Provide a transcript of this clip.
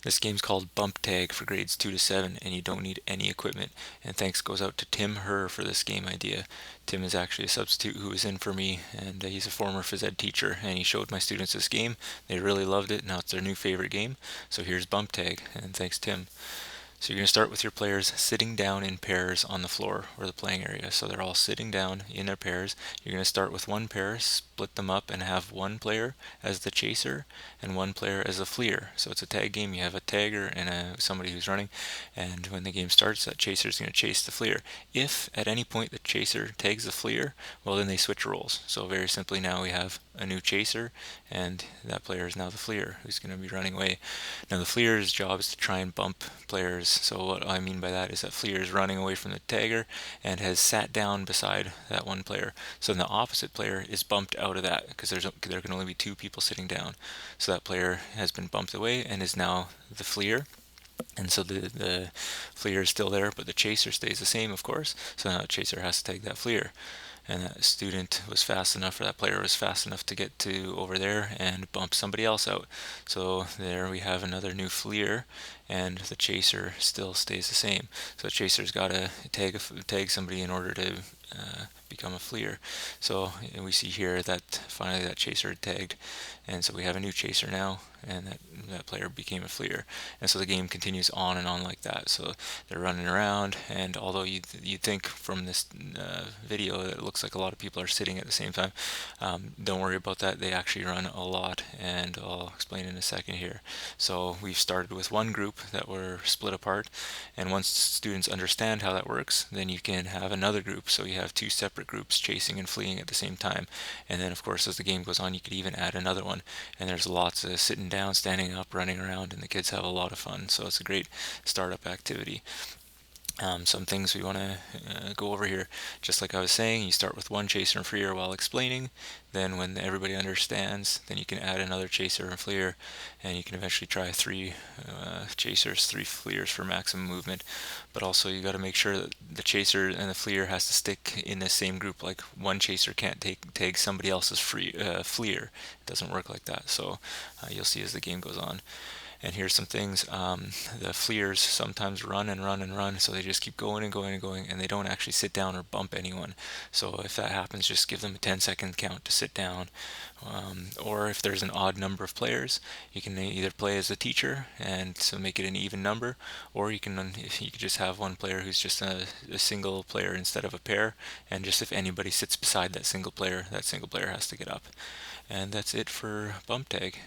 This game's called Bump Tag for grades 2 to 7, and you don't need any equipment. And thanks goes out to Tim Herr for this game idea. Tim is actually a substitute who was in for me, and he's a former phys ed teacher, and he showed my students this game. They really loved it. Now it's their new favorite game. So here's Bump Tag, and thanks, Tim. So you're going to start with your players sitting down in pairs on the floor or the playing area. So they're all sitting down in their pairs. You're going to start with one pair, split them up, and have one player as the chaser and one player as a fleer. So it's a tag game. You have a tagger and somebody who's running. And when the game starts, that chaser is going to chase the fleer. If at any point the chaser tags the fleer, well, then they switch roles. So very simply now we have a new chaser, and that player is now the fleer who's going to be running away. Now the fleer's job is to try and bump players. So what I mean by that is that fleer is running away from the tagger and has sat down beside that one player. So then the opposite player is bumped out of that because there can only be two people sitting down. So that player has been bumped away and is now the fleer. And so the fleer is still there, but the chaser stays the same, of course. So now the chaser has to take that fleer. And that student was fast enough, or that player was fast enough to get to over there and bump somebody else out. So there we have another new fleer, and the chaser still stays the same. So the chaser's got to tag somebody in order to become a fleer. So we see here that finally that chaser tagged, and so we have a new chaser now, and that player became a fleer. And so the game continues on and on like that. So they're running around, and although you'd think from this video that it looks like a lot of people are sitting at the same time, don't worry about that. They actually run a lot, and I'll explain in a second here. So we've started with one group that were split apart, and once students understand how that works, then you can have another group. So you have two separate groups chasing and fleeing at the same time. And then of course as the game goes on, you could even add another one, and there's lots of sitting down, standing up, running around, and the kids have a lot of fun. So it's a great startup activity. Some things we want to go over here. Just like I was saying, you start with one chaser and fleer while explaining. Then when everybody understands, then you can add another chaser and fleer, and you can eventually try three chasers, three fleers for maximum movement. But also you got to make sure that the chaser and the fleer has to stick in the same group. Like one chaser can't tag somebody else's fleer. It doesn't work like that. So you'll see as the game goes on. And here's some things. The fleers sometimes run and run and run, so they just keep going and going and going, and they don't actually sit down or bump anyone. So if that happens, just give them a 10-second count to sit down. Or if there's an odd number of players, you can either play as the teacher and so make it an even number, or you can just have one player who's just a single player instead of a pair, and just if anybody sits beside that single player has to get up. And that's it for bump tag.